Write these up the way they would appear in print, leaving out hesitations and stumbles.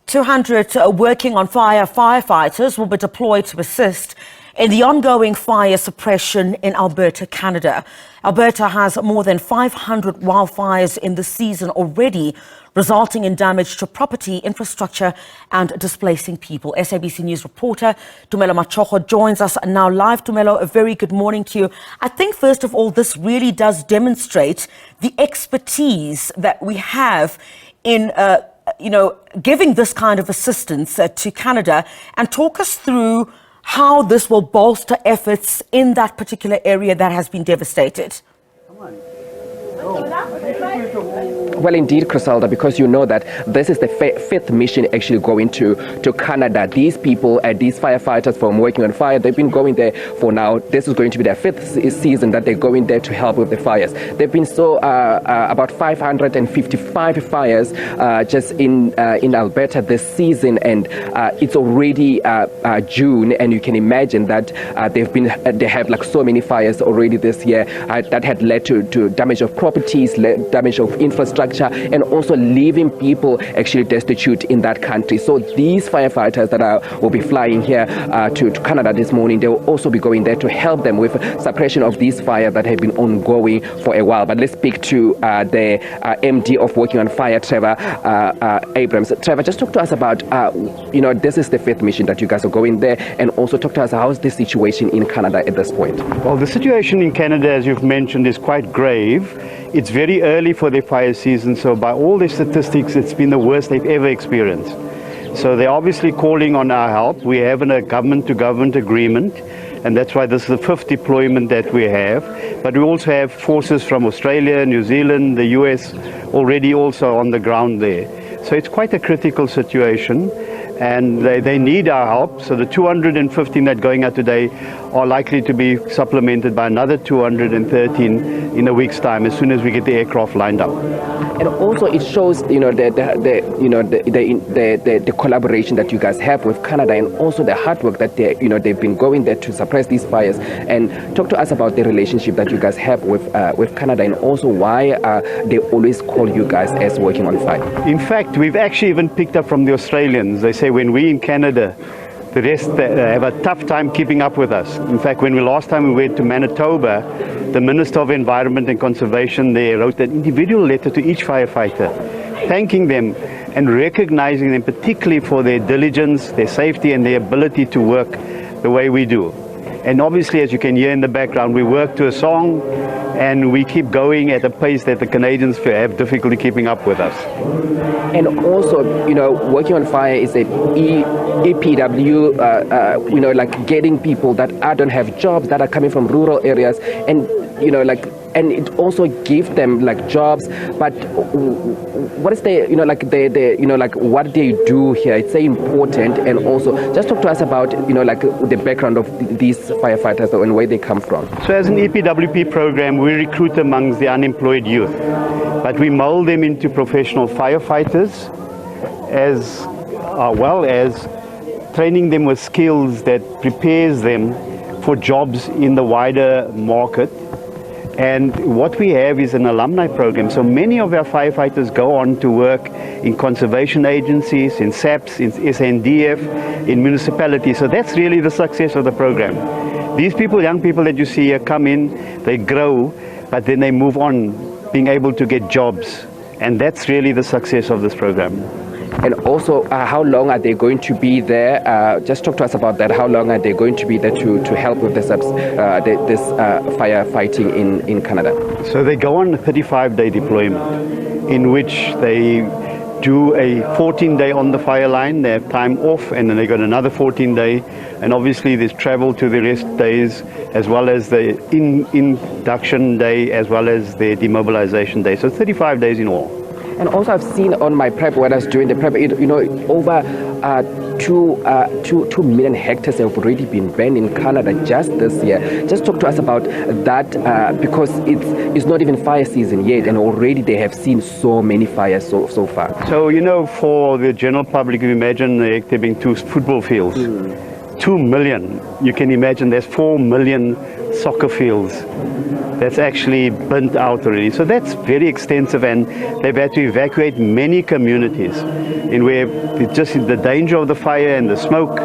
200 working on fire firefighters will be deployed to assist in the ongoing fire suppression in Alberta, Canada. Alberta has more than 500 wildfires in the season already, resulting in damage to property, infrastructure and displacing people. SABC News reporter Tumelo Machogo joins us now live. Tumelo, a very good morning to you. I think first of all, this really does demonstrate the expertise that we have in giving this kind of assistance to Canada, and talk us through how this will bolster efforts in that particular area that has been devastated. Well, indeed, Criselda, because you know that this is the fifth mission actually going to Canada. These people, these firefighters from working on fire, they've been going there for now. This is going to be their fifth season that they're going there to help with the fires. They've been about 555 fires just in Alberta this season, and it's already June, and you can imagine that they have like so many fires already this year that had led to damage of properties, damage of infrastructure, and also leaving people actually destitute in that country. So these firefighters that will be flying here to Canada this morning, they will also be going there to help them with suppression of these fires that have been ongoing for a while. But let's speak to the MD of Working on Fire, Trevor Abrams. Trevor, just talk to us about, this is the fifth mission that you guys are going there, and also talk to us, how is the situation in Canada at this point? Well, the situation in Canada, as you've mentioned, is quite grave. It's very early for the fire season, so by all the statistics, it's been the worst they've ever experienced. So they're obviously calling on our help. We have a government-to-government agreement, and that's why this is the fifth deployment that we have. But we also have forces from Australia, New Zealand, the US already also on the ground there. So it's quite a critical situation, and they need our help. So the 215 that are going out today are likely to be supplemented by another 213 in a week's time, as soon as we get the aircraft lined up. And also it shows, the collaboration that you guys have with Canada, and also the hard work that they've been going there to suppress these fires. And talk to us about the relationship that you guys have with Canada, and also why they always call you guys as Working on Fire. In fact, we've actually even picked up from the Australians. They say when we in Canada, the rest have a tough time keeping up with us. In fact, last time we went to Manitoba, the Minister of Environment and Conservation there wrote an individual letter to each firefighter, thanking them and recognizing them particularly for their diligence, their safety and their ability to work the way we do. And obviously, as you can hear in the background, we work to a song, and we keep going at a pace that the Canadians have difficulty keeping up with us. And also, Working on Fire is a EPW, like getting people that don't have jobs, that are coming from rural areas, and and it also gives them like jobs. But what is what they do here? It's so important. And also just talk to us about the background of these firefighters and where they come from. So as an EPWP program, we recruit amongst the unemployed youth, but we mold them into professional firefighters, as well as training them with skills that prepares them for jobs in the wider market. And what we have is an alumni program. So many of our firefighters go on to work in conservation agencies, in SABC, in SNDF, in municipalities. So that's really the success of the program. These people, young people that you see here, come in, they grow, but then they move on, being able to get jobs. And that's really the success of this program. And also, how long are they going to be there? Just talk to us about that. How long are they going to be there to help with this firefighting in Canada? So they go on a 35-day deployment, in which they do a 14-day on the fire line. They have time off, and then they got another 14-day. And obviously there's travel to the rest days, as well as the induction day, as well as the demobilization day. So 35 days in all. And also I've seen on my prep, when I was doing the prep, over 2 million hectares have already been burned in Canada just this year. Just talk to us about that, because it's not even fire season yet, and already they have seen so many fires so far. So, for the general public, you imagine there being 2 football fields. 2 million. You can imagine there's 4 million soccer fields that's actually burnt out already. So that's very extensive, and they've had to evacuate many communities in where it's just the danger of the fire and the smoke,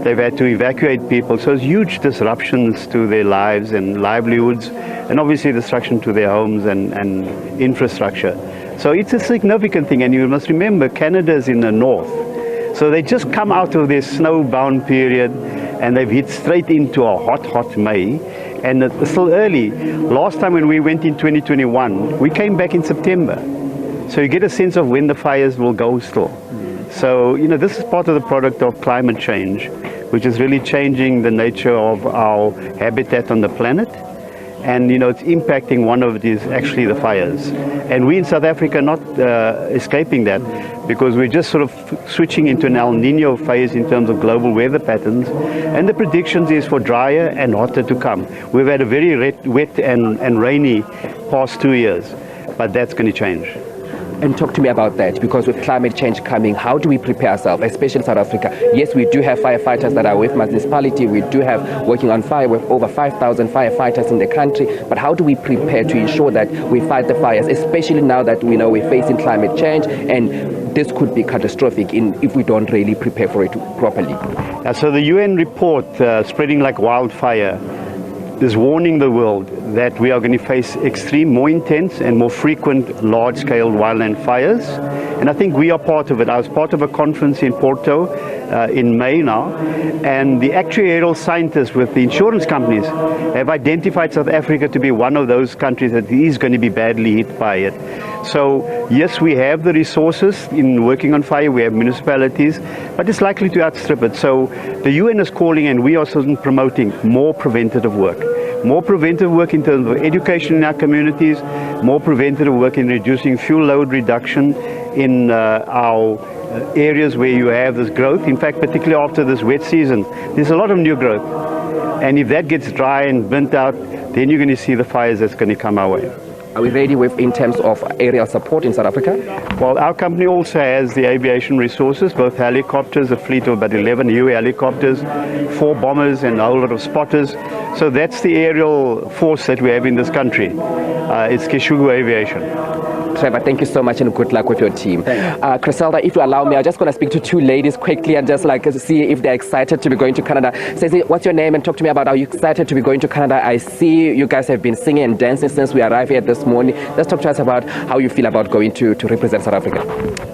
they've had to evacuate people. So it's huge disruptions to their lives and livelihoods, and obviously destruction to their homes and infrastructure. So it's a significant thing, and you must remember Canada is in the north. So they just come out of their snowbound period and they've hit straight into a hot May. And it's still early. Last time when we went in 2021, we came back in September. So you get a sense of when the fires will go still. So, you know, this is part of the product of climate change, which is really changing the nature of our habitat on the planet. And, you know, it's impacting. One of it is actually the fires. And we in South Africa are not escaping that, because we're just sort of switching into an El Nino phase in terms of global weather patterns. And the predictions is for drier and hotter to come. We've had a very wet and rainy past 2 years, but that's going to change. And talk to me about that, because with climate change coming, how do we prepare ourselves, especially in South Africa? Yes, we do have firefighters that are with municipality. We do have working on fire with over 5,000 firefighters in the country. But how do we prepare to ensure that we fight the fires, especially now that we know we're facing climate change, and this could be catastrophic if we don't really prepare for it properly? So the UN report, Spreading Like Wildfire, is warning the world that we are going to face extreme, more intense and more frequent large-scale wildland fires. And I think we are part of it. I was part of a conference in Porto in May now, and the actuarial scientists with the insurance companies have identified South Africa to be one of those countries that is going to be badly hit by it. So yes, we have the resources in working on fire, we have municipalities, but it's likely to outstrip it. So the UN is calling, and we are also promoting more preventative work. More preventive work in terms of education in our communities, more preventative work in reducing fuel load reduction in our areas where you have this growth. In fact, particularly after this wet season, there's a lot of new growth. And if that gets dry and burnt out, then you're going to see the fires that's going to come our way. Are we ready in terms of aerial support in South Africa? Well, our company also has the aviation resources, both helicopters, a fleet of about 11 new helicopters, 4 bombers and a whole lot of spotters. So that's the aerial force that we have in this country. It's Keshugu Aviation. Trevor, thank you so much, and good luck with your team. Griselda, if you allow me, I'm just going to speak to 2 ladies quickly and just see if they're excited to be going to Canada. Stacey, what's your name, and talk to me about, are you excited to be going to Canada? I see you guys have been singing and dancing since we arrived here this morning. Just talk to us about how you feel about going to represent South Africa.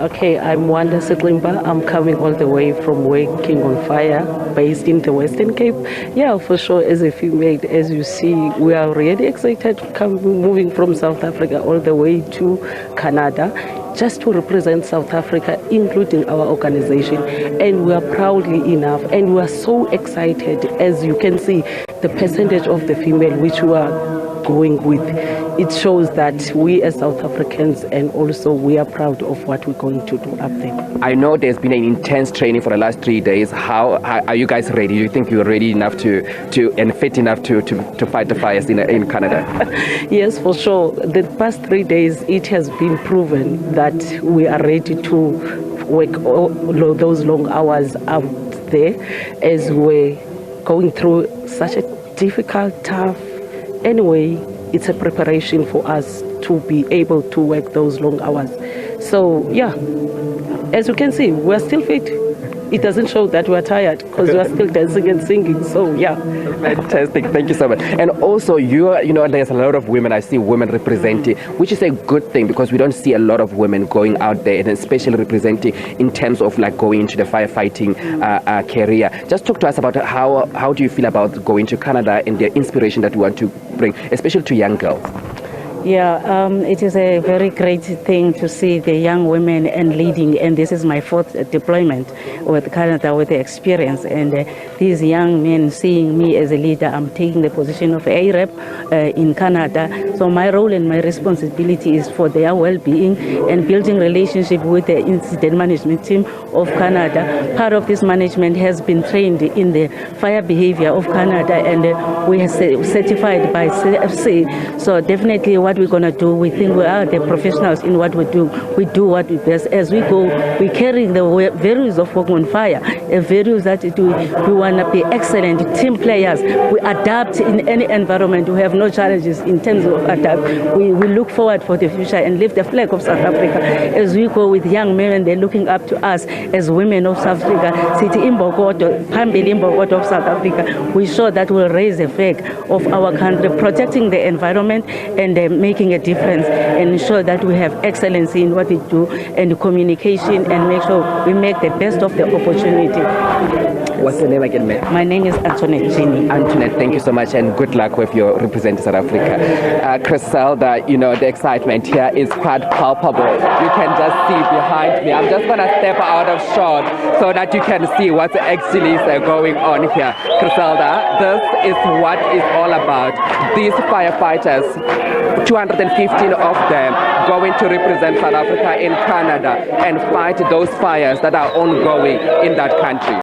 Okay, I'm Wanda Siklimba. I'm coming all the way from Working on Fire, based in the Western Cape. Yeah, for sure, as a female, as you see, we are really excited to come moving from South Africa all the way to Canada, just to represent South Africa, including our organization. And we are proudly enough, and we are so excited. As you can see, the percentage of the female which we are going with, it shows that we as South Africans, and also we are proud of what we're going to do up there. I know there's been an intense training for the last 3 days. How are you guys ready? Do you think you're ready enough to and fit enough to fight the fires in Canada? Yes, for sure. The past 3 days, it has been proven that we are ready to work all those long hours out there, as we're going through such a difficult, tough. Anyway, it's a preparation for us to be able to work those long hours. So yeah, as you can see, we're still fit. It doesn't show that we're tired, because we're still dancing and singing. So yeah. Fantastic. Thank you so much. And also, there's a lot of women. I see women representing, which is a good thing, because we don't see a lot of women going out there, and especially representing in terms of going into the firefighting career. Just talk to us about how do you feel about going to Canada and the inspiration that we want to bring, especially to young girls. Yeah, it is a very great thing to see the young women and leading, and this is my 4th deployment with Canada with the experience, and these young men seeing me as a leader. I'm taking the position of A-Rep in Canada, so my role and my responsibility is for their well-being and building relationship with the incident management team of Canada. Part of this management has been trained in the fire behavior of Canada, and we are certified by CFC, so definitely what what we're going to do. We think we are the professionals in what we do. We do what we best. As we go, we carry the values of working on fire, values that we want to be excellent team players. We adapt in any environment. We have no challenges in terms of adapt. We look forward for the future and lift the flag of South Africa. As we go with young men, and they're looking up to us as women of South Africa. City Imbokodo, Pambili Imbokodo of South Africa. We show that we'll raise the flag of our country, protecting the environment and making a difference, and ensure that we have excellence in what we do and communication, and make sure we make the best of the opportunity. What's your name again, ma'am? My name is Antoinette Jenny. Antoinette, thank you so much, and good luck with your representing South Africa. Griselda, you know, the excitement here is quite palpable. You can just see behind me. I'm just going to step out of shot so that you can see what's actually going on here. Griselda, this is what it's all about. These firefighters, 215 of them, going to represent South Africa in Canada and fight those fires that are ongoing in that country.